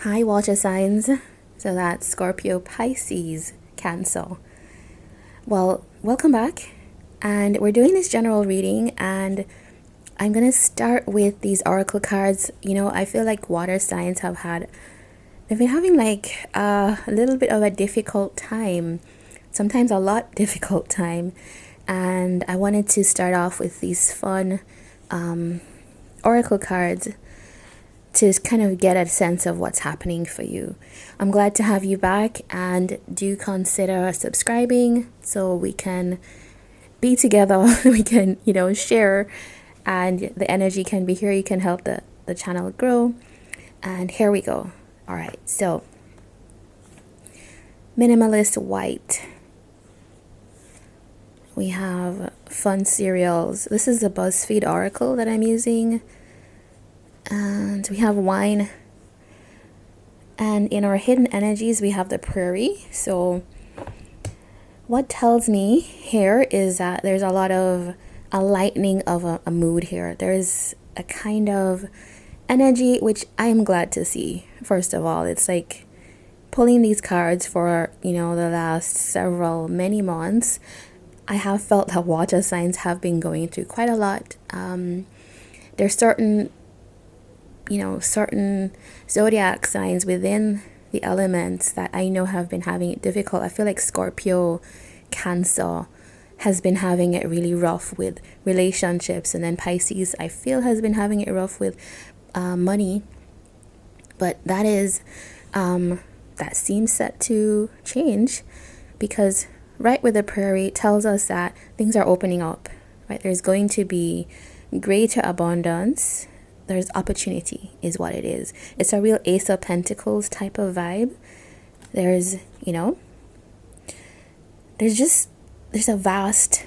Hi, water signs. So that's Scorpio, Pisces, Cancer. Well, welcome back. And we're doing this general reading, and I'm going to start with these oracle cards. You know, I feel like water signs they've been having like a little bit of a difficult time, sometimes a lot difficult time. And I wanted to start off with these fun oracle cards to kind of get a sense of what's happening for you. I'm glad to have you back, and do consider subscribing so we can be together. We can, share, and the energy can be here. You can help the channel grow. And here we go. All right, so minimalist white. We have fun cereals. This is the BuzzFeed oracle that I'm using. And we have wine. And in our hidden energies, we have the prairie. So what tells me here is that there's a lot of a lightening of a mood here. There's a kind of energy, which I'm glad to see. First of all, it's like pulling these cards for, the last many months. I have felt that water signs have been going through quite a lot. There's certain zodiac signs within the elements that I know have been having it difficult. I feel like Scorpio, Cancer has been having it really rough with relationships, and then Pisces, I feel, has been having it rough with money. But that seems set to change, because right with the prairie tells us that things are opening up, right? There's going to be greater abundance. There's opportunity is what it is. It's a real Ace of Pentacles type of vibe. There's a vast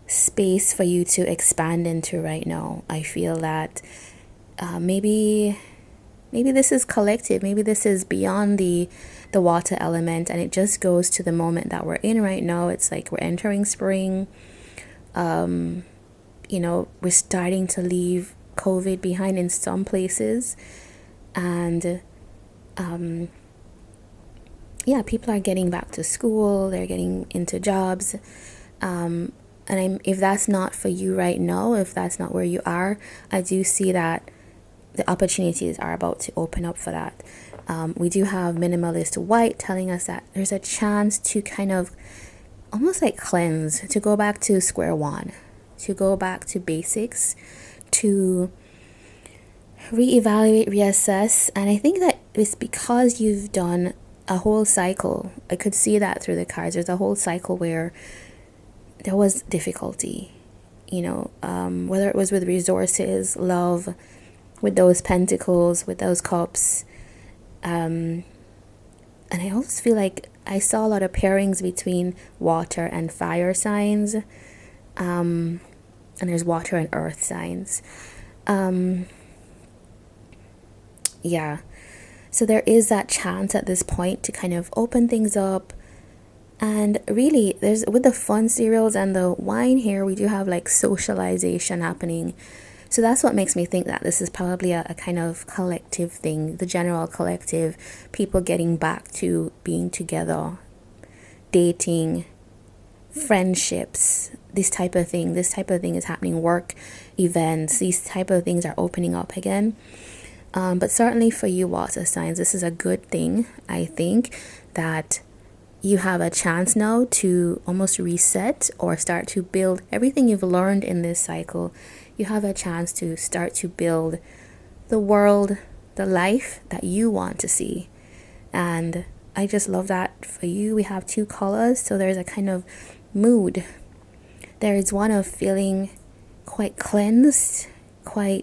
space for you to expand into right now. I feel that maybe this is collective. Maybe this is beyond the water element, and it just goes to the moment that we're in right now. It's like we're entering spring. We're starting to leave COVID behind in some places, and people are getting back to school. They're getting into jobs, and if that's not for you right now, if that's not where you are, I do see that the opportunities are about to open up for that. We do have minimalist white telling us that there's a chance to kind of almost like cleanse, to go back to square one, to go back to basics, to reevaluate, reassess. And I think that it's because you've done a whole cycle. I could see that through the cards. There's a whole cycle where there was difficulty, whether it was with resources, love, with those pentacles, with those cups. And I always feel like I saw a lot of pairings between water and fire signs. And there's water and earth signs. So there is that chance at this point to kind of open things up. And really, there's, with the fun cereals and the wine here, we do have like socialization happening. So that's what makes me think that this is probably a kind of collective thing, the general collective, people getting back to being together, dating, friendships, this type of thing is happening. Work events, these type of things are opening up again. But certainly for you water signs, this is a good thing. I think that you have a chance now to almost reset or start to build everything you've learned in this cycle. You have a chance to start to build the world, the life that you want to see. And I just love that for you. We have two colors, so there's a kind of mood. There is one of feeling quite cleansed, I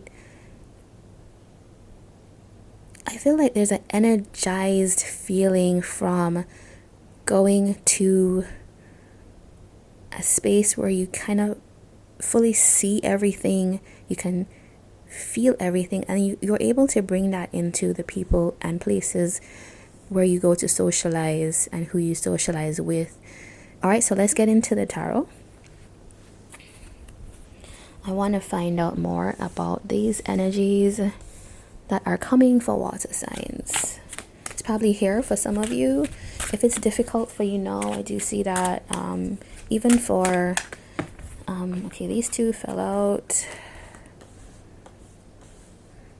feel like there's an energized feeling from going to a space where you kind of fully see everything, you can feel everything, and you're able to bring that into the people and places where you go to socialize and who you socialize with. All right, so let's get into the tarot. I want to find out more about these energies that are coming for water signs. It's probably here for some of you. If it's difficult for you now, I do see that even for okay, these two fell out.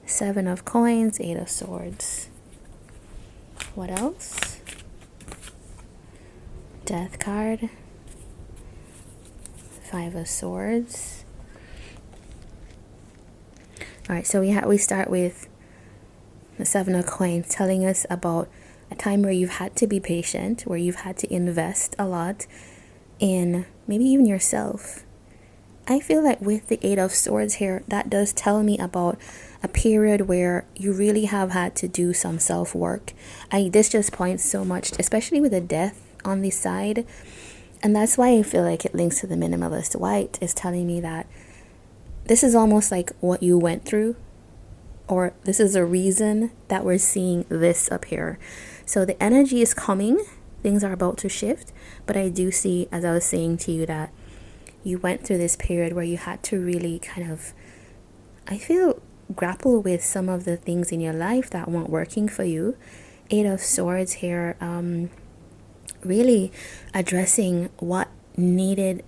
7 of coins, 8 of swords. What else? Death card. 5 of swords. All right, so we start with the 7 of coins, telling us about a time where you've had to be patient, where you've had to invest a lot in maybe even yourself. I feel like with the 8 of swords here, that does tell me about a period where you really have had to do some self-work. This just points so much, especially with the death on the side. And that's why I feel like it links to the minimalist white, is telling me that this is almost like what you went through, or this is a reason that we're seeing this up here. So the energy is coming, things are about to shift, but I do see, as I was saying to you, that you went through this period where you had to really kind of, I feel, grapple with some of the things in your life that weren't working for you. 8 of swords here, really addressing what needs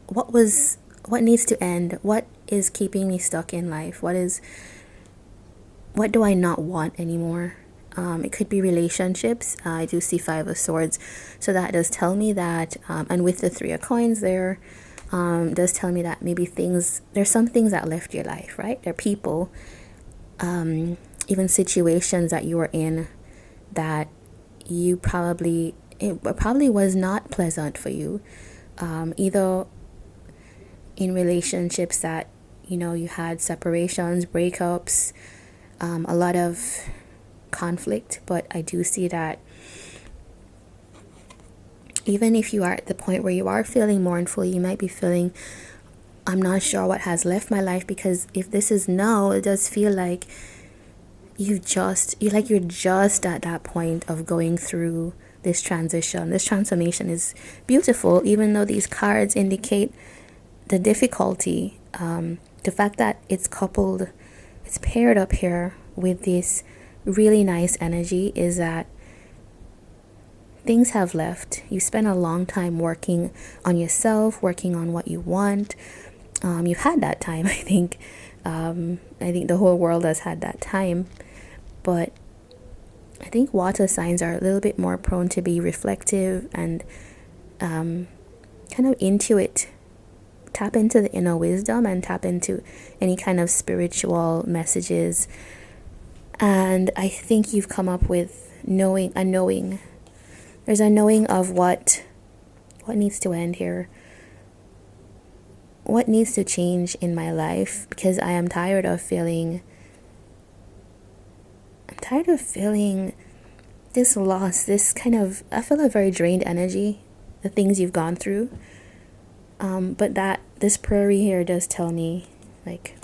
to end, what is keeping me stuck in life, what do I not want anymore. It could be relationships. I do see 5 of swords, so that does tell me that, and with the 3 of coins there, does tell me that maybe there's some things that left your life, right? There are people, even situations that you were in that it probably was not pleasant for you, either in relationships that, you had separations, breakups, a lot of conflict. But I do see that even if you are at the point where you are feeling mournful, you might be feeling, I'm not sure what has left my life, because if this is no, it does feel like you're just at that point of going through this transition. This transformation is beautiful, even though these cards indicate the difficulty. The fact that it's paired up here with this really nice energy is that things have left. You spent a long time working on yourself, working on what you want. You've had that time, I think. I think the whole world has had that time. But I think water signs are a little bit more prone to be reflective and kind of intuit. Tap into the inner wisdom and tap into any kind of spiritual messages. And I think you've come up with a knowing. There's a knowing of what needs to end here. What needs to change in my life, because I am tired of feeling this loss, this kind of, I feel a very drained energy, the things you've gone through. But that this prairie here does tell me like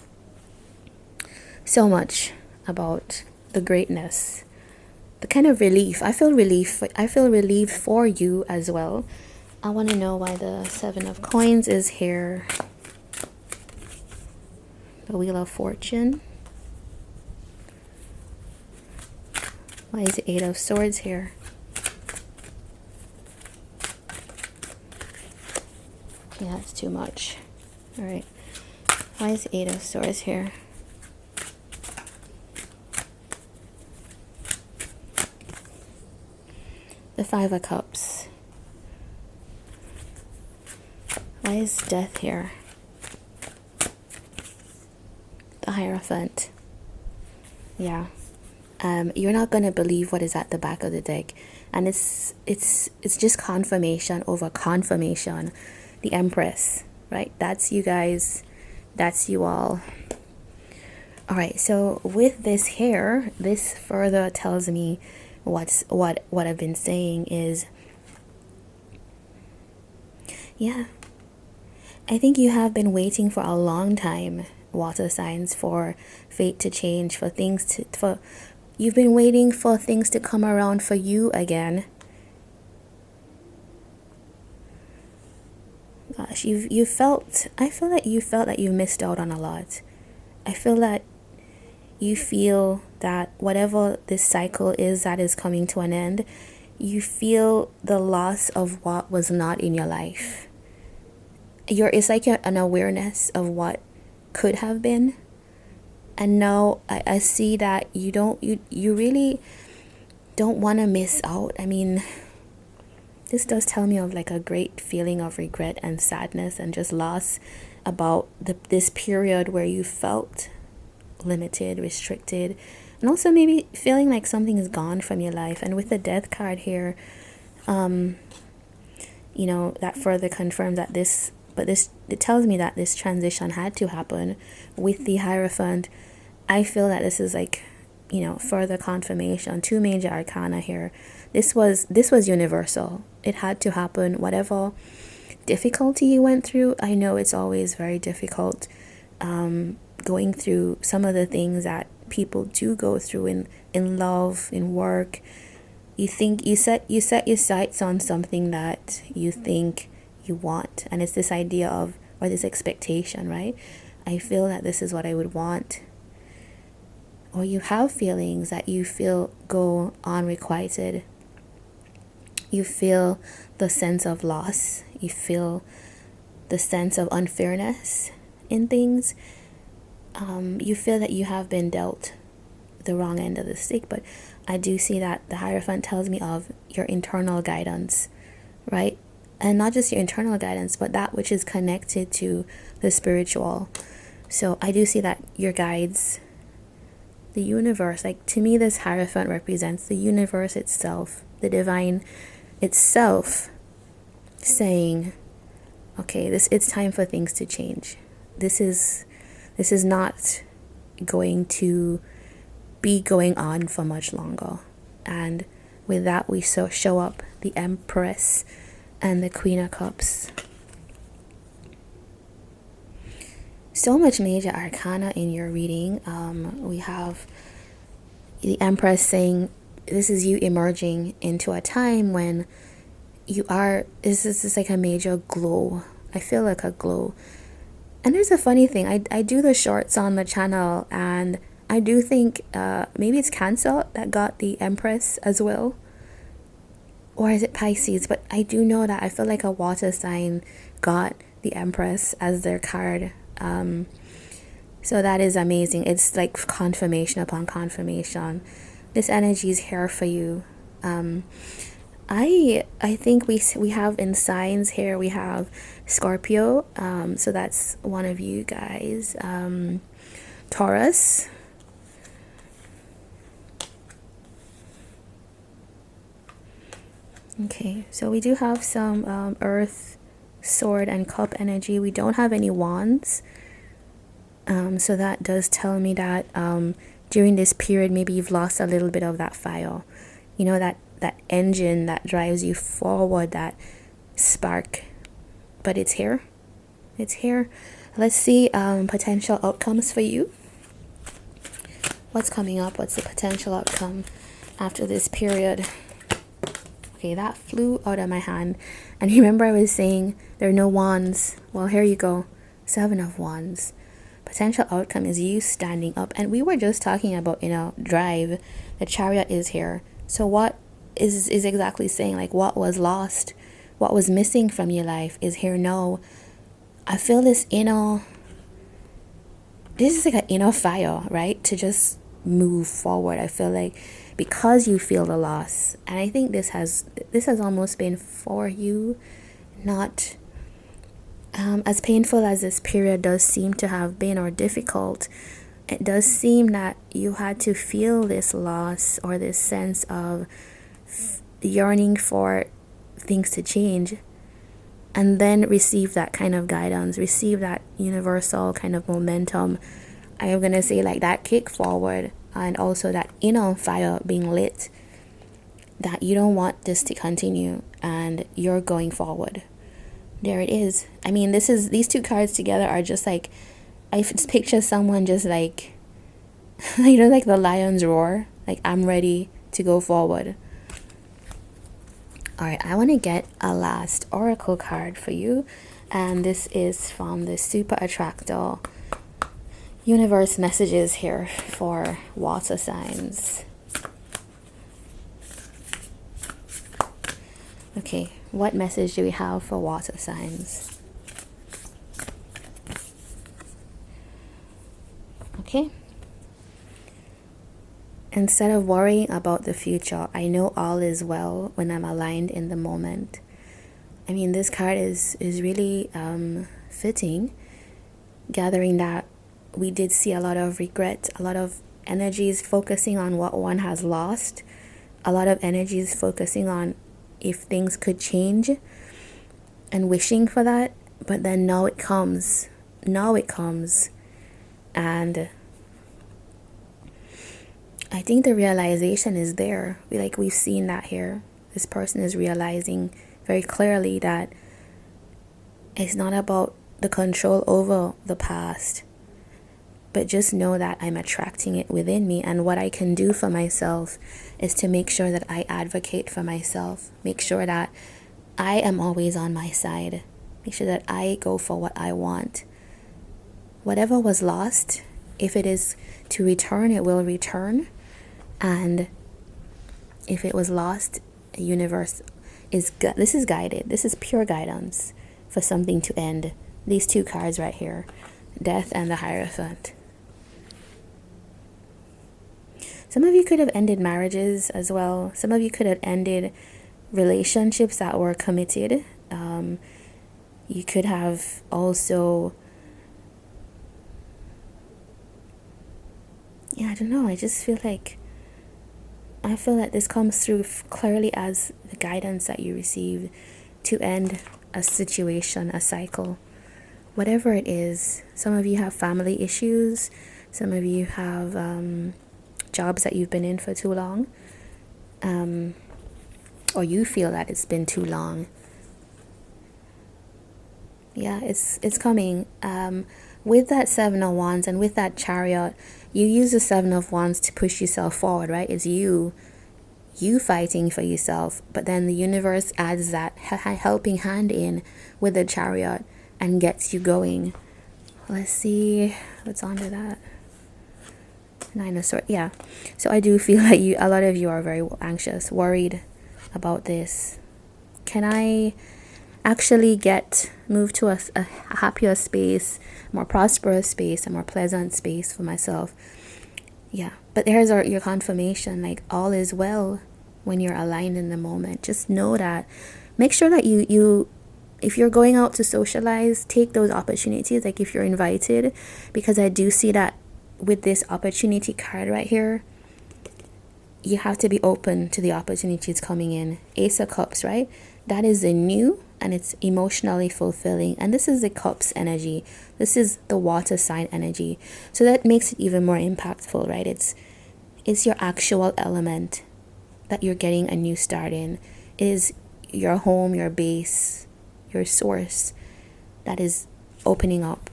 so much about the greatness, the kind of relief. I feel relieved for you as well. I want to know why the 7 of coins is here. The Wheel of Fortune. Why is the 8 of Swords here? Yeah, it's too much. All right. Why is the 8 of Swords here? The 5 of Cups. Why is Death here? The Hierophant. Yeah. You're not gonna believe what is at the back of the deck, and it's just confirmation over confirmation. The Empress, right? That's you guys. That's you all. All right. So with this here, this further tells me what I've been saying is, yeah, I think you have been waiting for a long time, water signs, for fate to change, you've been waiting for things to come around for you again. Gosh, I feel like you felt that you missed out on a lot. I feel that You feel that whatever this cycle is that is coming to an end, you feel the loss of what was not in your life. It's like an awareness of what could have been. And now I see that you really don't want to miss out. I mean, this does tell me of like a great feeling of regret and sadness and just loss about this period where you felt limited, restricted, and also maybe feeling like something is gone from your life. And with the death card here, that further confirms that it tells me that this transition had to happen. With the Hierophant, I feel that this is like, further confirmation. Two major arcana here. This was universal. It had to happen. Whatever difficulty you went through, I know it's always very difficult going through some of the things that people do go through in love, in work. You think you set your sights on something that you think you want, and it's this idea of, or this expectation, right? I feel that this is what I would want. Or you have feelings that you feel go unrequited. You feel the sense of loss. You feel the sense of unfairness in things. You feel that you have been dealt the wrong end of the stick. But I do see that the Hierophant tells me of your internal guidance, right? And not just your internal guidance, but that which is connected to the spiritual. So I do see that your guides, the universe, like to me this Hierophant represents the universe itself, the divine itself, saying, okay, it's time for things to change. This is not going to be going on for much longer. And with that, we show up the Empress and the Queen of Cups. So much major arcana in your reading. We have the Empress saying this is you emerging into a time when this is like a major glow. I feel like a glow. And there's a funny thing. I do the shorts on the channel, and I do think maybe it's Cancer that got the Empress as well. Or is it Pisces? But I do know that I feel like a water sign got the Empress as their card. So that is amazing. It's like confirmation upon confirmation. This energy is here for you. I think we have in signs here, we have Scorpio. So that's one of you guys. Taurus. Okay, so we do have some Earth, Sword, and Cup energy. We don't have any wands. So that does tell me that during this period, maybe you've lost a little bit of that fire. That engine that drives you forward, that spark. But it's here. It's here. Let's see potential outcomes for you. What's coming up? What's the potential outcome after this period? Okay, that flew out of my hand. And remember I was saying there are no wands. Well, here you go. 7 of Wands. Potential outcome is you standing up. And we were just talking about, drive. The Chariot is here. So what is exactly saying, like, what was lost, what was missing from your life is here now. I feel this is like an inner fire, right? To just move forward. I feel like because you feel the loss, and I think this has almost been for you, not as painful as this period does seem to have been, or difficult. It does seem that you had to feel this loss or this sense of yearning for things to change, and then receive that kind of guidance, receive that universal kind of momentum. I am going to say like that kick forward, and also that inner fire being lit, that you don't want this to continue and you're going forward. There it is. I mean, these two cards together are just like, I just picture someone just like, like the lion's roar, like I'm ready to go forward. All right, I want to get a last oracle card for you, and this is from the Super Attractor. universe messages here for water signs. Okay, what message do we have for water signs? Okay. Instead of worrying about the future, I know all is well when I'm aligned in the moment. I mean, this card is really fitting, gathering that we did see a lot of regret, a lot of energies focusing on what one has lost, a lot of energies focusing on if things could change and wishing for that. But then now it comes. And I think the realization is there. We've seen that here. This person is realizing very clearly that it's not about the control over the past, but just know that I'm attracting it within me. And what I can do for myself is to make sure that I advocate for myself, make sure that I am always on my side, make sure that I go for what I want. Whatever was lost, if it is to return, it will return. And if it was lost, the universe this is guided. This is pure guidance for something to end. These two cards right here, Death and the Hierophant. Some of you could have ended marriages as well. Some of you could have ended relationships that were committed. You could have also, I don't know. I feel that this comes through clearly as the guidance that you received to end a situation, a cycle, whatever it is. Some of you have family issues. Some of you have jobs that you've been in for too long, or you feel that it's been too long. Yeah, it's coming. With that Seven of Wands and with that Chariot, you use the Seven of Wands to push yourself forward, right? It's you fighting for yourself, but then the universe adds that helping hand in with the Chariot and gets you going. Let's see what's under that. Nine of Swords. Yeah, so I do feel like a lot of you are very anxious, worried about this. Can I actually move to a happier space, more prosperous space, a more pleasant space for myself? Yeah, but there's your confirmation, like all is well when you're aligned in the moment. Just know that. Make sure that you if you're going out to socialize, take those opportunities, like if you're invited, because I do see that with this opportunity card right here, you have to be open to the opportunities coming in. Ace of Cups, right? That is the new, and it's emotionally fulfilling. And this is the Cups energy. This is the water sign energy. So that makes it even more impactful, right? It's your actual element that you're getting a new start in. It is your home, your base, your source that is opening up.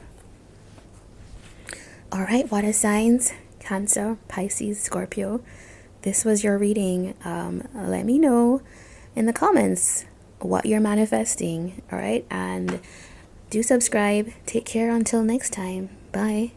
All right, water signs, Cancer, Pisces, Scorpio. This was your reading. Let me know in the comments what you're manifesting. All right, and do subscribe. Take care until next time. Bye.